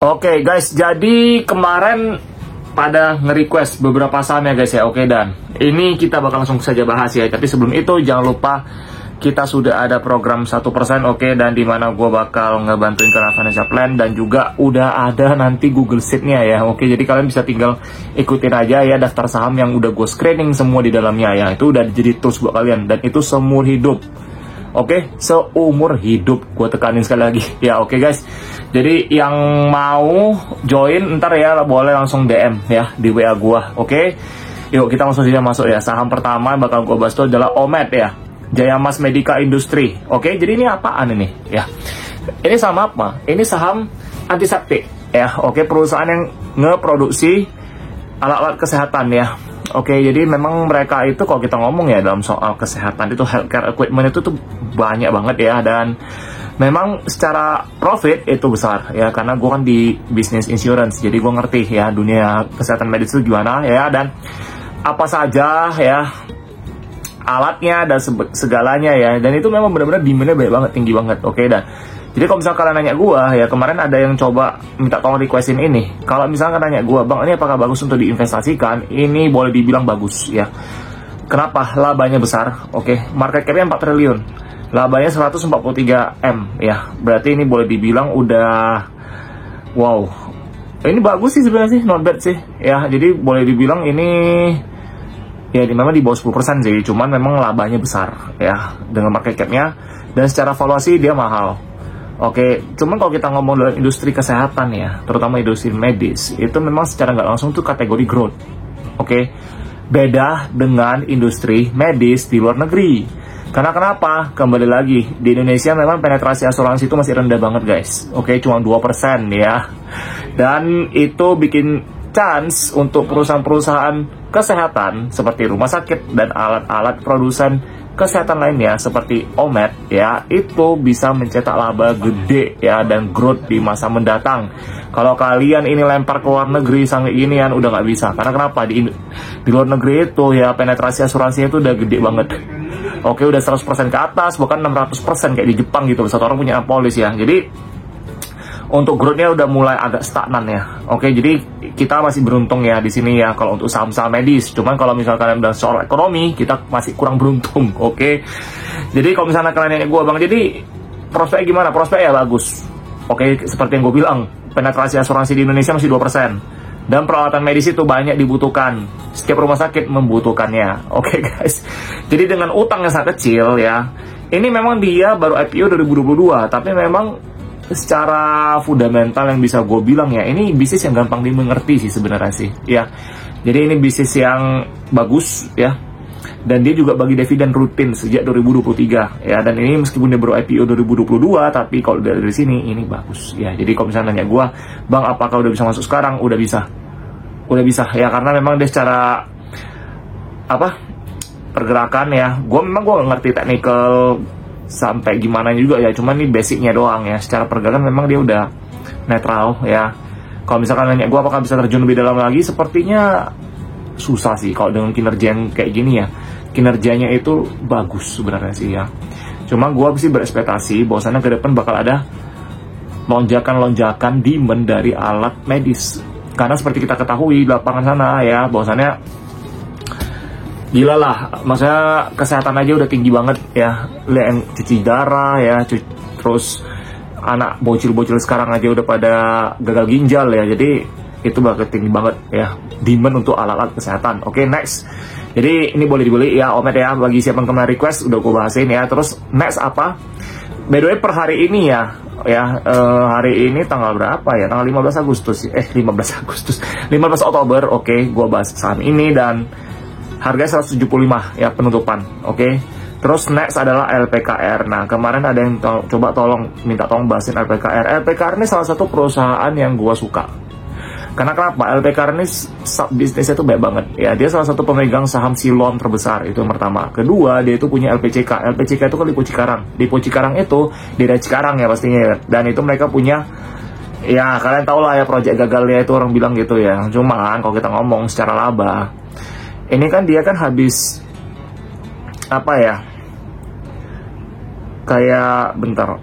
Oke guys, jadi kemarin pada nge-request beberapa saham ya guys ya. Oke, dan ini kita bakal langsung saja bahas ya. Tapi sebelum itu jangan lupa kita sudah ada program 1%, oke, dan dimana gue bakal ngebantuin ke financial plan, dan juga udah ada nanti Google Sheet-nya ya. Oke, jadi kalian bisa tinggal ikutin aja ya daftar saham yang udah gue screening semua di dalamnya ya. Itu udah jadi tools buat kalian, dan itu seumur hidup. Oke, seumur hidup, gue tekanin sekali lagi ya. Oke guys, jadi yang mau join ntar ya boleh langsung DM ya di WA gue. Oke, yuk kita langsung saja masuk ya. Saham pertama bakal gue bahas itu adalah OMED ya, Jaya Mas Medica Industri. Oke, jadi ini apaan ini ya? Ini saham apa? Ini saham antiseptik ya. Oke, perusahaan yang ngeproduksi alat-alat kesehatan ya. Oke, jadi memang mereka itu kalau kita ngomong ya dalam soal kesehatan itu healthcare equipment itu tuh banyak banget ya, dan memang secara profit itu besar ya, karena gue kan di bisnis insurance, jadi gue ngerti ya dunia kesehatan medis itu gimana ya, dan apa saja ya alatnya dan segalanya ya, dan itu memang benar-benar demand-nya banyak banget, tinggi banget. Oke, dan jadi kalau misalnya kalian nanya gue ya, kemarin ada yang coba minta tolong requestin ini. Kalau misalnya kalian nanya gue, bang ini apakah bagus untuk diinvestasikan? Ini boleh dibilang bagus ya. Kenapa? Labanya besar. Oke, market cap-nya 4 triliun. Labanya 143 M ya. Berarti ini boleh dibilang udah wow. Ini bagus sih sebenarnya sih, not bad sih ya. Jadi boleh dibilang ini ya memang di bawah 10% sih, cuman memang labanya besar ya dengan market cap-nya, dan secara valuasi dia mahal. Oke, cuman kalau kita ngomong dalam industri kesehatan ya, terutama industri medis, itu memang secara nggak langsung tuh kategori growth. Oke, beda dengan industri medis di luar negeri. Karena kenapa? Kembali lagi, di Indonesia memang penetrasi asuransi itu masih rendah banget guys. Oke, cuma 2% ya. Dan itu bikin chance untuk perusahaan-perusahaan kesehatan seperti rumah sakit dan alat-alat produsen kesehatan lainnya seperti OMED ya, itu bisa mencetak laba gede ya dan growth di masa mendatang. Kalau kalian ini lempar ke luar negeri sampai ginian udah nggak bisa. Karena kenapa? Di luar negeri itu ya penetrasi asuransinya itu udah gede banget. Oke, udah 100% ke atas, bahkan 600% kayak di Jepang gitu. Satu orang punya polis ya. Jadi untuk growth-nya udah mulai agak stagnan ya. Oke, jadi kita masih beruntung ya di sini ya kalau untuk saham-saham medis. Cuman kalau misalnya kalian udah soal ekonomi, kita masih kurang beruntung. Oke. Jadi kalau misalnya kalian nanya gue, bang, jadi prospeknya gimana? Prospeknya ya bagus. Oke, seperti yang gue bilang, penetrasi asuransi di Indonesia masih 2%. Dan peralatan medis itu banyak dibutuhkan. Setiap rumah sakit membutuhkannya. Oke guys. Jadi dengan utang yang sangat kecil ya, ini memang dia baru IPO 2022, tapi memang secara fundamental yang bisa gue bilang ya, ini bisnis yang gampang dimengerti sih sebenarnya sih ya. Jadi ini bisnis yang bagus ya, dan dia juga bagi dividen rutin sejak 2023 ya, dan ini meskipun dia baru IPO 2022, tapi kalau dari sini ini bagus ya. Jadi kalau misalnya nanya gue, bang apakah udah bisa masuk sekarang? Udah bisa ya, karena memang dia secara pergerakan ya, gue ngerti technical sampai gimana juga ya, cuman ini basicnya doang ya. Secara pergerakan memang dia udah netral ya. Kalau misalkan nanya gue apakah bisa terjun lebih dalam lagi, sepertinya susah sih kalau dengan kinerja yang kayak gini ya. Kinerjanya itu bagus sebenarnya sih ya, cuma gue sih berekspektasi bahwasannya ke depan bakal ada lonjakan demand dari alat medis, karena seperti kita ketahui di lapangan sana ya, bahwasannya gila lah, maksudnya kesehatan aja udah tinggi banget ya. Lihat yang cuci darah ya, terus anak bocil-bocil sekarang aja udah pada gagal ginjal ya. Jadi itu bakal tinggi banget ya demand untuk alat-alat kesehatan. Oke, next. Jadi ini boleh dibeli ya OMED ya, bagi siapa yang kemarin request udah gue bahasin ya. Terus next apa? By the way, per hari ini ya hari ini tanggal berapa ya? Tanggal 15 Agustus 15 Oktober. Oke, gue bahas saham ini dan harganya 175 ya penutupan. Oke. Terus next adalah LPKR. Nah, kemarin ada yang minta tolong bahasin LPKR. LPKR ini salah satu perusahaan yang gua suka. Karena kenapa? LPKR ini bisnisnya tuh baik banget ya. Dia salah satu pemegang saham Silom terbesar, itu yang pertama. Kedua, dia itu punya LPCK. LPCK itu kan Lipo Cikarang. Lipo Cikarang itu di daerah Cikarang ya pastinya ya. Dan itu mereka punya ya, kalian tau lah ya, proyek gagalnya itu orang bilang gitu ya. Cuman kalau kita ngomong secara laba, ini kan dia kan habis kayak bentar,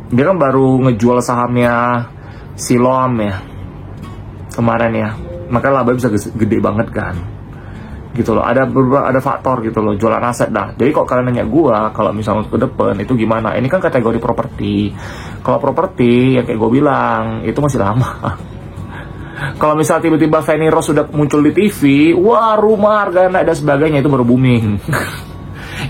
dia kan baru ngejual sahamnya Siloam ya kemarin ya, maka laba bisa gede banget kan gitu loh. Ada faktor gitu loh, jualan aset dah. Jadi kok kalian nanya gua kalau misalnya ke depan itu gimana, ini kan kategori properti. Kalau properti yang kayak gue bilang itu masih lama. Kalau misalnya tiba-tiba Fanny Rose sudah muncul di TV, wah rumah harga naik dan sebagainya, itu baru booming.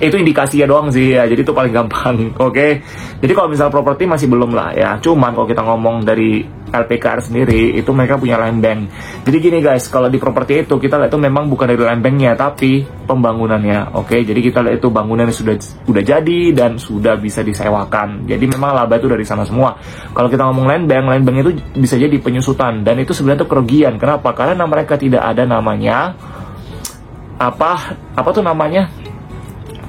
Itu indikasinya doang sih ya, jadi itu paling gampang. Oke. Jadi kalau misalnya properti masih belum lah ya. Cuman kalau kita ngomong dari LPKR sendiri, itu mereka punya land bank. Jadi gini guys, kalau di properti itu kita lihat itu memang bukan dari land banknya, tapi pembangunannya. Oke, jadi kita lihat itu bangunannya sudah jadi dan sudah bisa disewakan. Jadi memang laba itu dari sana semua. Kalau kita ngomong land bank itu bisa jadi penyusutan, dan itu sebenarnya itu kerugian. Kenapa? Karena mereka tidak ada namanya apa tuh namanya,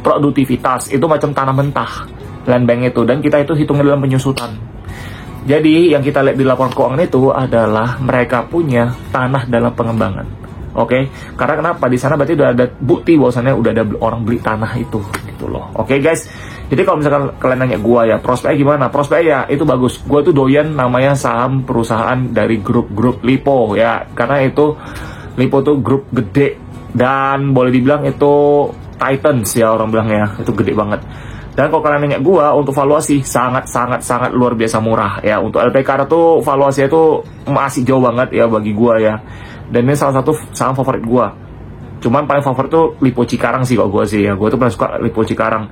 produktivitas. Itu macam tanah mentah land bank itu, dan kita itu hitungnya dalam penyusutan. Jadi yang kita lihat di laporan keuangan itu adalah mereka punya tanah dalam pengembangan. Oke, karena kenapa? Di sana berarti udah ada bukti bahwasannya udah ada orang beli tanah itu gitu loh. Oke guys, jadi kalau misalkan kalian nanya gua ya, prospeknya gimana? Prospeknya ya itu bagus. Gua tuh doyan namanya saham perusahaan dari grup Lipo ya, karena itu Lipo tuh grup gede dan boleh dibilang itu Titans ya orang bilang ya, itu gede banget. Dan kalau kalian nanya gua untuk valuasi sangat luar biasa murah ya. Untuk LPKR tuh valuasinya tuh masih jauh banget ya bagi gua ya. Dan ini salah satu saham favorit gua. Cuman paling favorit tuh Lipo Cikarang sih kalau gua sih ya. Gua tuh paling suka Lipo Cikarang.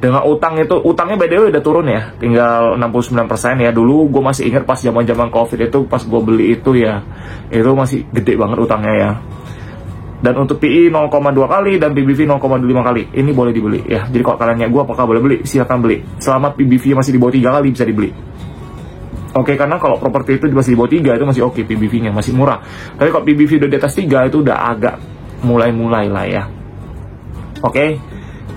Dengan utangnya by the way udah turun ya, tinggal 69% ya. Dulu gua masih ingat pas zaman Covid itu, pas gua beli itu ya, itu masih gede banget utangnya ya. Dan untuk PI 0,2 kali dan PBV 0,5 kali. Ini boleh dibeli ya. Jadi kalau kalian nanya gue apakah boleh beli, silakan beli. Selama PBV masih di bawah 3 kali bisa dibeli. Oke, karena kalau properti itu masih di bawah 3 itu masih oke, PBV-nya masih murah. Tapi kalau PBV udah di atas 3 itu udah agak mulai lah ya. Oke.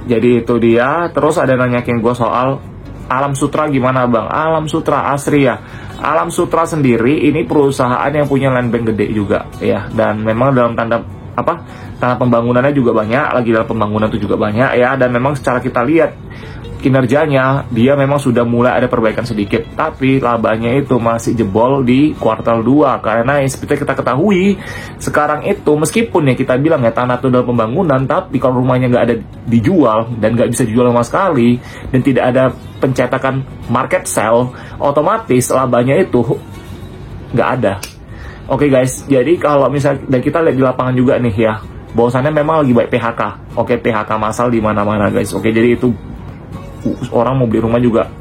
Jadi itu dia. Terus ada nanyakin gue soal Alam Sutra gimana bang? Alam Sutra Asri ya. Alam Sutra sendiri ini perusahaan yang punya land bank gede juga ya. Dan memang dalam tanah pembangunannya juga banyak, lagi dalam pembangunan itu juga banyak ya. Dan memang secara kita lihat kinerjanya dia memang sudah mulai ada perbaikan sedikit, tapi labanya itu masih jebol di kuartal 2 karena seperti kita ketahui sekarang itu meskipun ya kita bilang ya tanah itu dalam pembangunan, tapi kalau rumahnya nggak ada dijual dan nggak bisa dijual sama sekali dan tidak ada pencetakan market sale, otomatis labanya itu nggak ada. Oke guys, jadi kalau misalnya dan kita lihat di lapangan juga nih ya, bahwasannya memang lagi baik PHK. Oke, PHK massal di mana-mana guys. Oke, jadi itu orang mau beli rumah juga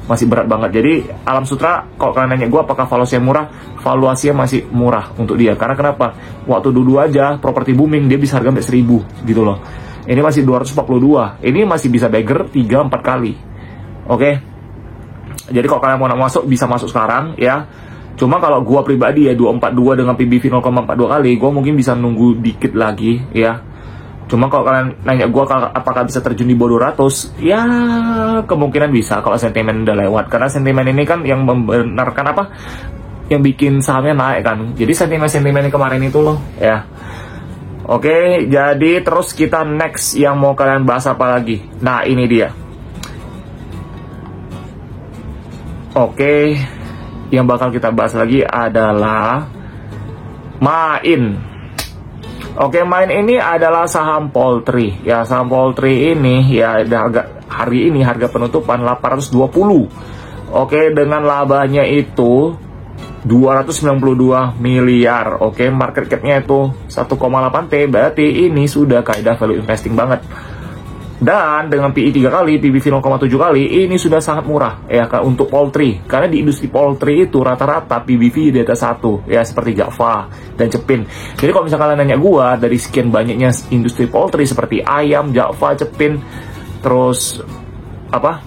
masih berat banget. Jadi Alam Sutra, kalau kalian nanya gue apakah valuasinya murah, valuasinya masih murah untuk dia. Karena kenapa? Waktu dulu aja properti booming dia bisa harga 1.000 gitu loh. Ini masih 242. Ini masih bisa beggar 3-4 kali. Oke. Jadi kalau kalian mau masuk bisa masuk sekarang ya. Cuma kalau gua pribadi ya 242 dengan PBV 0,42 kali, gua mungkin bisa nunggu dikit lagi ya. Cuma kalau kalian nanya gua apakah bisa terjun di bawah 200, ya kemungkinan bisa kalau sentimen udah lewat. Karena sentimen ini kan yang membenarkan apa? Yang bikin sahamnya naik kan. Jadi sentimen kemarin itu loh ya. Oke, jadi terus kita next yang mau kalian bahas apa lagi? Nah, ini dia. Oke. Yang bakal kita bahas lagi adalah Main. Oke, Main ini adalah saham poultry. Ya, saham poultry ini ya hari ini harga penutupan 820. Oke, dengan labanya itu 292 miliar. Oke, market cap-nya itu 1,8 T. Berarti ini sudah kaidah value investing banget. Dan dengan PI 3 kali, PBV 0,7 kali, ini sudah sangat murah ya untuk poultry. Karena di industri poultry itu rata-rata PBV di atas 1 ya, seperti Java dan Cepin. Jadi kalau misalnya kalian nanya gua, dari sekian banyaknya industri poultry seperti ayam, Java, Cepin, terus apa?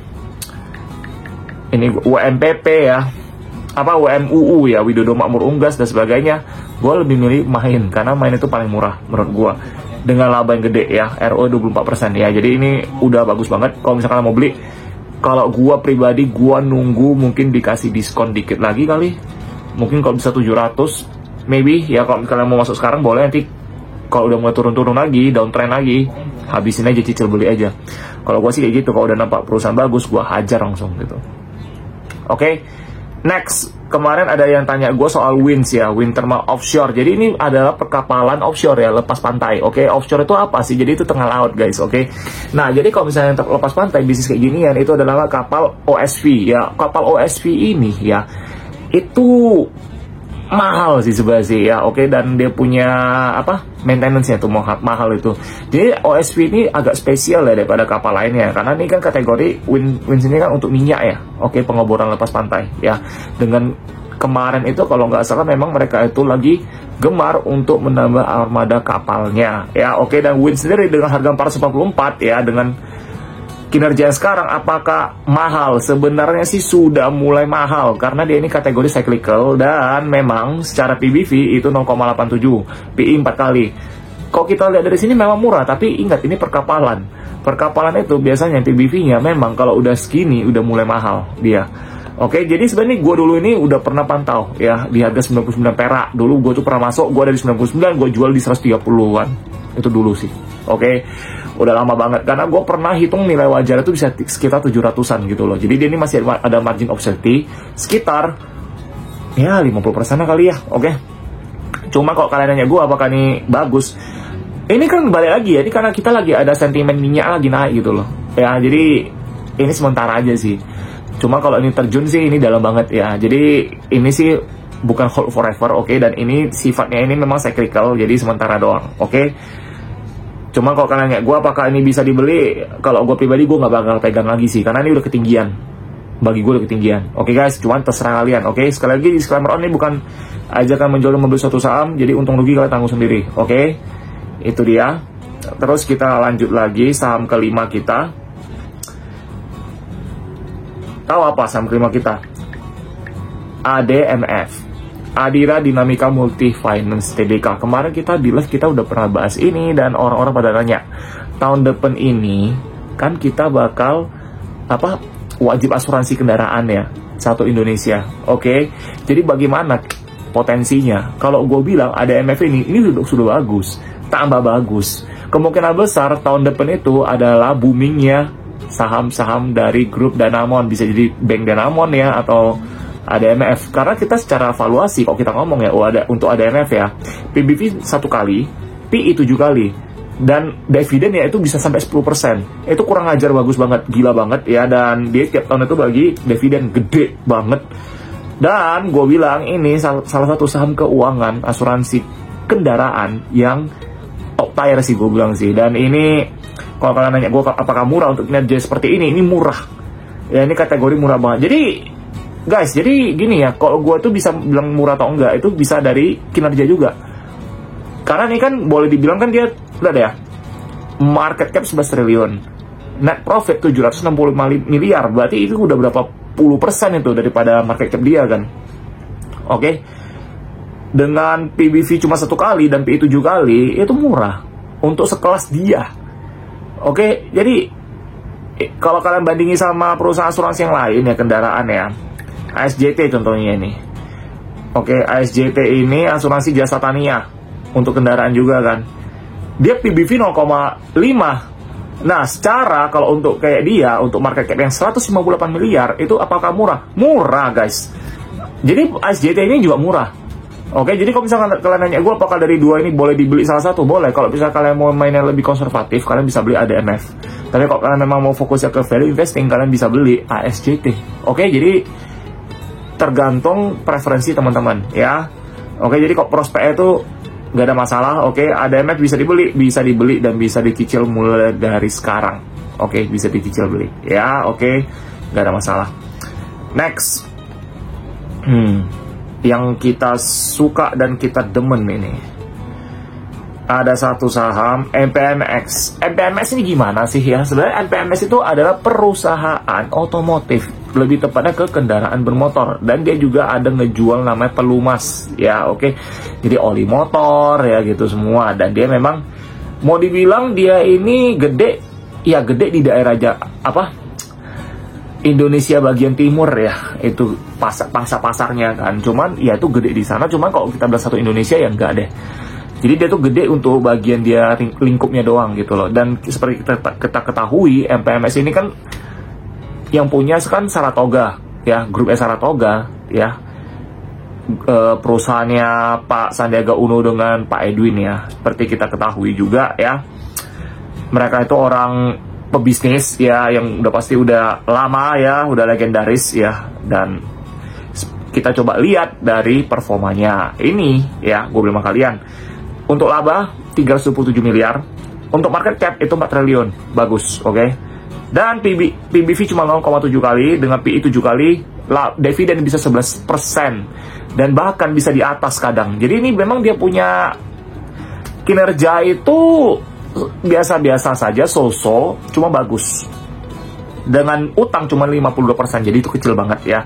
Ini WMPP ya. WMUU ya, Widodo Makmur Unggas dan sebagainya. Gua lebih milih Main karena Main itu paling murah menurut gua. Dengan laba yang gede ya, ROE 24% ya. Jadi ini udah bagus banget. Kalau misalkan mau beli, kalau gua pribadi gua nunggu mungkin dikasih diskon dikit lagi kali. Mungkin kalau bisa 700 maybe ya. Kalau kalian mau masuk sekarang boleh, nanti kalau udah mulai turun-turun lagi, downtrend lagi, habisin aja, cicil beli aja. Kalau gua sih kayak gitu, kalau udah nampak perusahaan bagus gua hajar langsung gitu. Oke. Next kemarin ada yang tanya gue soal WINS ya, Wind Thermal Offshore. Jadi ini adalah perkapalan offshore ya, lepas pantai. Oke, offshore itu apa sih? Jadi itu tengah laut guys. Oke. Nah, jadi kalau misalnya lepas pantai bisnis kayak ginian itu adalah kapal OSV ya. Kapal OSV ini ya itu mahal sih sebenarnya ya. Oke, dan dia punya apa? Maintenance-nya tuh mahal itu. Jadi OSV ini agak spesial ya daripada kapal lainnya karena ini kan kategori WINS ini kan untuk minyak ya. Oke, pengeboran lepas pantai ya. Dengan kemarin itu kalau nggak salah memang mereka itu lagi gemar untuk menambah armada kapalnya ya. Oke, dan WINS sendiri dengan harga 444 ya, dengan kinerja sekarang apakah mahal? Sebenarnya sih sudah mulai mahal karena dia ini kategori cyclical dan memang secara PBV itu 0,87, PI 4 kali. Kalau kita lihat dari sini memang murah, tapi ingat ini perkapalan. Perkapalan itu biasanya PBV-nya memang kalau udah segini udah mulai mahal dia. Oke, jadi sebenarnya gue dulu ini udah pernah pantau ya di harga 99 perak. Dulu gue tuh pernah masuk, gue dari 99 gue jual di 130-an. Itu dulu sih. Oke, udah lama banget karena gue pernah hitung nilai wajar itu bisa sekitar 700-an gitu loh. Jadi dia ini masih ada margin of safety sekitar ya 50% kali ya. Oke, cuma kalau kalian nanya gue apakah ini bagus, ini kan balik lagi ya, ini karena kita lagi ada sentimen minyak lagi naik gitu loh ya. Jadi ini sementara aja sih. Cuma kalau ini terjun sih ini dalam banget ya. Jadi ini sih bukan hold forever. Oke, dan ini sifatnya ini memang cyclical, jadi sementara doang. Oke. Cuma kalau kalian nanya gue apakah ini bisa dibeli, kalau gue pribadi gue nggak bakal pegang lagi sih, karena ini udah ketinggian. Bagi gue udah ketinggian. Oke guys, cuman terserah kalian. Oke, sekali lagi disclaimer on, ini bukan ajakan menjual dan membeli suatu saham, jadi untung rugi kalian tanggung sendiri. Oke, itu dia. Terus kita lanjut lagi saham kelima kita. Tahu apa saham kelima kita? ADMF. Adira Dinamika Multi Finance Tbk. Kemarin kita di live kita udah pernah bahas ini dan orang-orang pada nanya tahun depan ini kan kita bakal apa, wajib asuransi kendaraan ya, satu Indonesia. Oke, jadi bagaimana potensinya? Kalau gue bilang ADMF ini sudah bagus, tambah bagus. Kemungkinan besar tahun depan itu adalah boomingnya saham-saham dari grup Danamon, bisa jadi Bank Danamon ya atau ADMF, karena kita secara valuasi kalau kita ngomong ya, untuk ADMF ya, PBV 1 kali, PI 7 kali, dan dividennya itu bisa sampai 10%. Itu kurang ajar bagus banget, gila banget ya, dan dia tiap tahun itu bagi dividen gede banget. Dan gue bilang ini salah satu saham keuangan asuransi kendaraan yang top tier sih gue bilang sih. Dan ini kalau kalian nanya gue apakah murah untuk kinerja seperti ini murah ya, ini kategori murah banget. Jadi guys, jadi gini ya, kalau gue tuh bisa bilang murah atau enggak, itu bisa dari kinerja juga. Karena ini kan boleh dibilang kan dia, udah deh ya, market cap 11 triliun, net profit 765 miliar, berarti itu udah berapa puluh persen itu daripada market cap dia kan. Oke, dengan PBV cuma 1 kali dan PI 7 kali, itu murah untuk sekelas dia. Oke, jadi kalau kalian bandingin sama perusahaan asuransi yang lain ya, kendaraan ya, ASJT contohnya ini. Oke, ASJT ini asuransi jasa tania untuk kendaraan juga kan. Dia PBV 0,5. Nah, secara kalau untuk kayak dia, untuk market cap yang 158 miliar, itu apakah murah? Murah, guys. Jadi ASJT ini juga murah. Oke, jadi kalau misalkan kalian nanya gue apakah dari dua ini boleh dibeli salah satu, boleh. Kalau misalkan kalian mau mainnya lebih konservatif, kalian bisa beli ADMF. Tapi kalau kalian memang mau fokusnya ke value investing, kalian bisa beli ASJT. Oke, jadi tergantung preferensi teman-teman ya. Oke, jadi kok prospeknya itu nggak ada masalah. Oke, ADMF bisa dibeli dan bisa dicicil mulai dari sekarang. Oke, bisa dicicil beli ya. Oke, nggak ada masalah. Next, yang kita suka dan kita demen ini, ada satu saham NPMX. NPMX ini gimana sih ya? Sebenarnya NPMX itu adalah perusahaan otomotif, lebih tepatnya ke kendaraan bermotor, dan dia juga ada ngejual namanya pelumas ya. Oke, jadi oli motor ya gitu semua, dan dia memang mau dibilang dia ini gede ya, gede di daerah Indonesia bagian timur ya, itu pangsa pasarnya kan. Cuman ya itu gede di sana, cuman kalau kita bilang satu Indonesia ya enggak deh. Jadi dia tuh gede untuk bagian dia lingkupnya doang gitu loh. Dan seperti kita ketahui, MPMS ini kan yang punya kan Saratoga ya, grup Saratoga ya. perusahaannya Pak Sandiaga Uno dengan Pak Edwin ya. Seperti kita ketahui juga ya, mereka itu orang pebisnis ya, yang udah pasti udah lama ya, udah legendaris ya. Dan kita coba lihat dari performanya ini ya, gue bilang sama kalian, untuk laba 327 miliar, untuk market cap itu 4 triliun, bagus, oke? Dan PBV cuma 0,7 kali, dengan PI 7 kali, dividen bisa 11%, dan bahkan bisa di atas kadang. Jadi ini memang dia punya kinerja itu biasa-biasa saja, so-so, cuma bagus. Dengan utang cuma 52%, jadi itu kecil banget ya.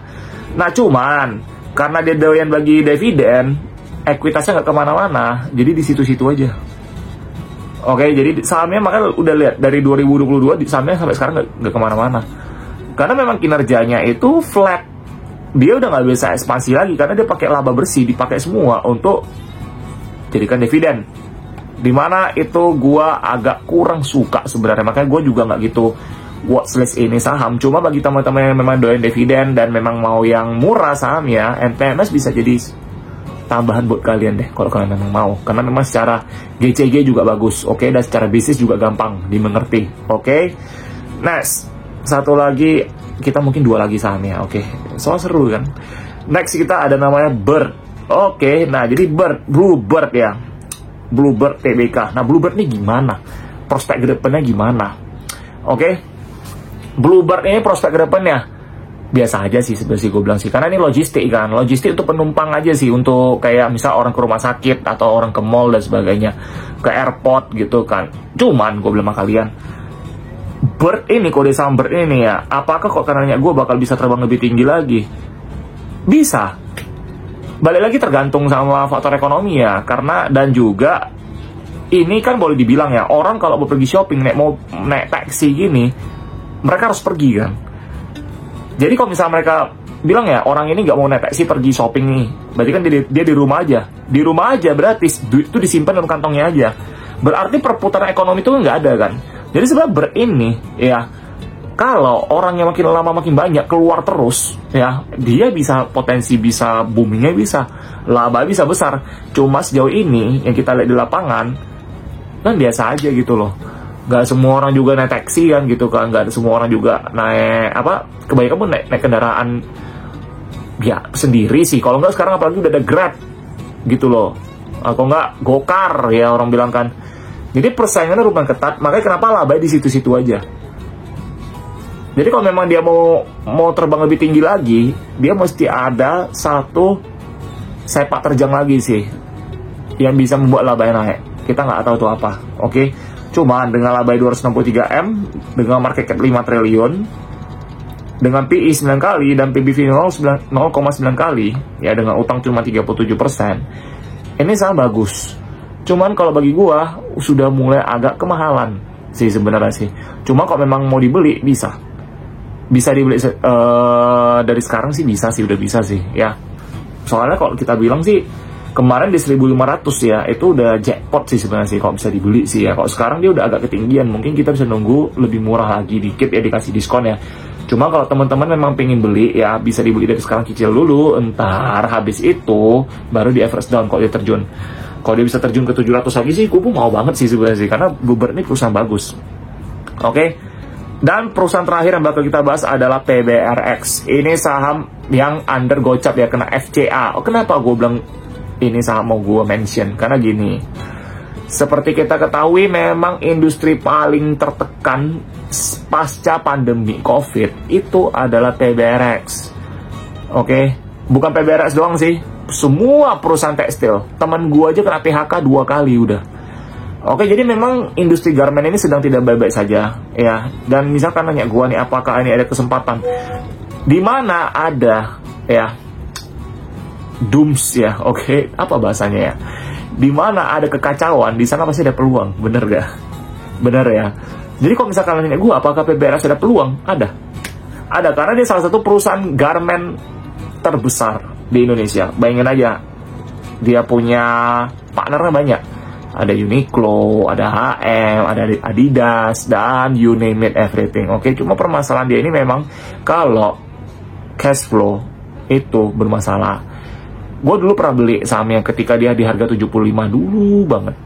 Nah cuman, karena dia doyan bagi dividen, ekuitasnya nggak kemana-mana, jadi di situ-situ aja. Oke, jadi sahamnya makanya udah lihat dari 2022 sahamnya sampai sekarang nggak kemana-mana. Karena memang kinerjanya itu flat, dia udah nggak bisa ekspansi lagi karena dia pakai laba bersih, dipakai semua untuk jadikan dividen. Dimana itu gua agak kurang suka sebenarnya, makanya gua juga nggak gitu watchlist ini saham. Cuma bagi teman-teman yang memang doyan dividen dan memang mau yang murah sahamnya, NTMS bisa jadi tambahan buat kalian deh kalau kalian memang mau, karena memang secara GCG juga bagus, oke, dan secara bisnis juga gampang dimengerti, oke. Next, satu lagi, kita mungkin dua lagi sahamnya, oke, soal seru kan. Next kita ada namanya Bird, oke. Nah jadi Bluebird ya, Bluebird TBK. Nah Bluebird ini gimana, prospek ke depannya gimana? Oke, Bluebird ini prospek ke depannya biasa aja sih sebenarnya gue bilang sih, karena ini logistik kan, logistik untuk penumpang aja sih, untuk kayak misal orang ke rumah sakit atau orang ke mall dan sebagainya, ke airport gitu kan. Cuman gue bilang sama kalian, Bird ini, kode saham Bird ini ya, apakah kok karena gue bakal bisa terbang lebih tinggi lagi? Bisa, balik lagi tergantung sama faktor ekonomi ya, karena dan juga ini kan boleh dibilang ya, orang kalau mau pergi shopping naik taksi gini, mereka harus pergi kan. Jadi kalau misalnya mereka bilang ya, orang ini nggak mau naik taksi pergi shopping nih, berarti kan dia di rumah aja. Di rumah aja berarti duit itu disimpan dalam kantongnya aja. Berarti perputaran ekonomi itu nggak ada kan. Jadi sebenarnya Bird ini ya, kalau orang yang makin lama makin banyak keluar terus ya, dia bisa potensi bisa boomingnya bisa, laba bisa besar. Cuma sejauh ini yang kita lihat di lapangan kan biasa aja gitu loh. Gak semua orang juga naik taksi kan gitu kan, gak ada semua orang juga naik kebanyakan pun naik kendaraan ya sendiri sih. Kalau nggak sekarang apalagi udah ada Grab gitu loh, atau nggak Gokar ya orang bilang kan. Jadi persaingannya lumayan ketat, makanya kenapa laba di situ-situ aja. Jadi kalau memang dia mau terbang lebih tinggi lagi, dia mesti ada satu sepak terjang lagi sih yang bisa membuat labanya naik. Kita nggak tahu itu apa, oke. Cuman dengan laba 263M, dengan market cap 5 triliun, dengan PI 9 kali dan PBV 0,9 kali, ya dengan utang cuma 37%, ini sangat bagus. Cuman kalau bagi gua sudah mulai agak kemahalan sih sebenarnya sih. Cuma kalau memang mau dibeli bisa dibeli dari sekarang sih bisa sih, udah bisa sih ya. Soalnya kalau kita bilang sih kemarin di 1.500 ya, itu udah jackpot sih sebenarnya sih kalau bisa dibeli sih ya. Kalau sekarang dia udah agak ketinggian, mungkin kita bisa nunggu lebih murah lagi dikit ya, dikasih diskon ya. Cuma kalau teman-teman memang pengen beli ya, bisa dibeli dari sekarang, cicil dulu, entar habis itu baru di average down kalau dia terjun. Kalau dia bisa terjun ke 700 lagi sih, gue pun mau banget sih sebenarnya sih, karena Bluebird ini perusahaan bagus. Oke. Dan perusahaan terakhir yang bakal kita bahas adalah PBRX. Ini saham yang under gocap ya, kena FCA. Oh, kenapa gue bilang ini saham mau gue mention? Karena gini, seperti kita ketahui memang industri paling tertekan pasca pandemi COVID itu adalah PBRX. Oke, bukan PBRX doang sih, semua perusahaan tekstil. Teman gue aja kena PHK 2 kali udah. Oke, jadi memang industri garment ini sedang tidak baik-baik saja ya. Dan misalkan nanya gue nih, apakah ini ada kesempatan di mana ada ya dooms ya, oke, apa bahasanya ya, di mana ada kekacauan, di sana pasti ada peluang, bener gak? Bener ya. Jadi kalau misalkan nanya gue, apakah PBRX ada peluang? Ada, karena dia salah satu perusahaan garment terbesar di Indonesia. Bayangin aja, dia punya partnernya banyak, ada Uniqlo, ada H&M, ada Adidas, dan you name it, everything. Oke, cuma permasalahan dia ini memang kalau cash flow itu bermasalah. Gue dulu pernah beli sahamnya ketika dia di harga 75 dulu banget.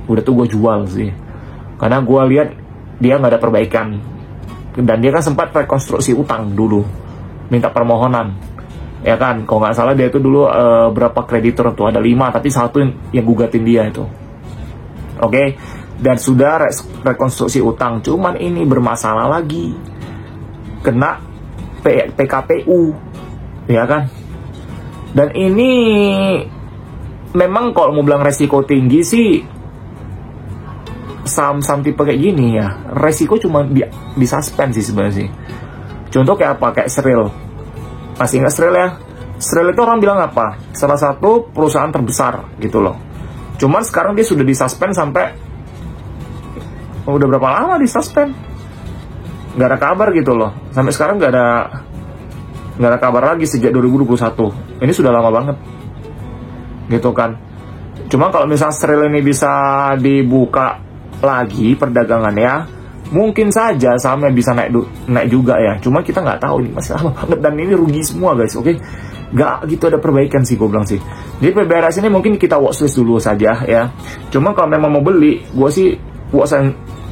Udah tuh gue jual sih, karena gue lihat dia nggak ada perbaikan. Dan dia kan sempat rekonstruksi utang dulu, minta permohonan, ya kan. Kalau nggak salah dia itu dulu berapa kreditor tuh, ada 5, tapi satu yang gugatin dia itu. Oke. Dan sudah rekonstruksi utang, cuman ini bermasalah lagi, kena PKPU, ya kan. Dan ini memang kalau mau bilang resiko tinggi sih, saham-saham tipe kayak gini ya, resiko cuma di suspend sih sebenarnya sih. Contoh kayak apa? Kayak Sril. Masih ingat Sril ya? Sril itu orang bilang apa? Salah satu perusahaan terbesar gitu loh. Cuman sekarang dia sudah disuspend sampai, udah berapa lama disuspend? Nggak ada kabar gitu loh. Sampai sekarang nggak ada kabar lagi sejak 2021. Ini sudah lama banget gitu kan. Cuma kalau misalnya Sril ini bisa dibuka lagi perdagangannya, mungkin saja sahamnya bisa naik juga ya. Cuma kita nggak tahu, ini masih lama banget dan ini rugi semua guys. Oke, nggak gitu ada perbaikan sih gue bilang sih. Jadi PBRS ini mungkin kita watchlist dulu saja ya. Cuma kalau memang mau beli, gue sih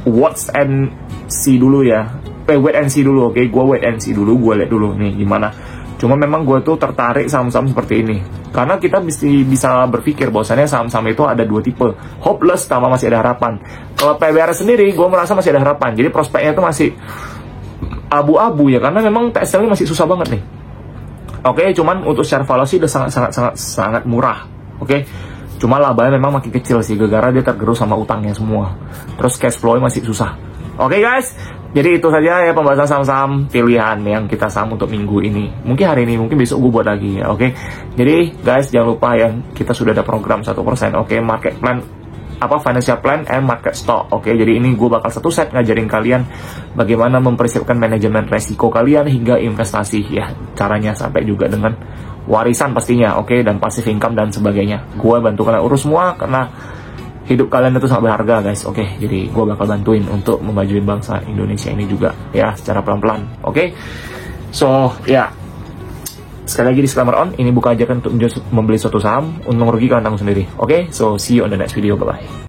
watch and see dulu ya. Wait and see dulu, oke. Gue wait and see dulu, gue lihat dulu nih gimana. Cuma memang gue tuh tertarik saham-saham seperti ini, karena kita bisa berpikir bahwasannya saham-saham itu ada dua tipe, hopeless sama masih ada harapan. Kalau PBRS sendiri, gue merasa masih ada harapan. Jadi prospeknya itu masih abu-abu ya, karena memang TSL masih susah banget nih. Oke, cuman untuk share valuasi udah sangat murah. Oke, cuma labanya memang makin kecil sih, gara-gara dia tergerus sama utangnya semua. Terus cash flow-nya masih susah. Oke guys, jadi itu saja ya pembahasan saham-saham pilihan yang kita saham untuk minggu ini. Mungkin hari ini, mungkin besok gue buat lagi ya, oke. Jadi guys, jangan lupa ya, kita sudah ada program 1%, oke. Market plan, financial plan and market stock, oke. Jadi ini gue bakal satu set ngajarin kalian bagaimana mempersiapkan manajemen resiko kalian hingga investasi ya. Caranya sampai juga dengan warisan pastinya, oke, dan passive income dan sebagainya. Gue bantu kalian urus semua karena hidup kalian itu sangat berharga guys, oke. Jadi gue bakal bantuin untuk memajuin bangsa Indonesia ini juga ya, secara pelan-pelan, oke. So ya, sekali lagi disclaimer on, ini bukan ajakan untuk membeli suatu saham. Untung rugi kalian tanggung sendiri, oke. So see you on the next video, bye bye.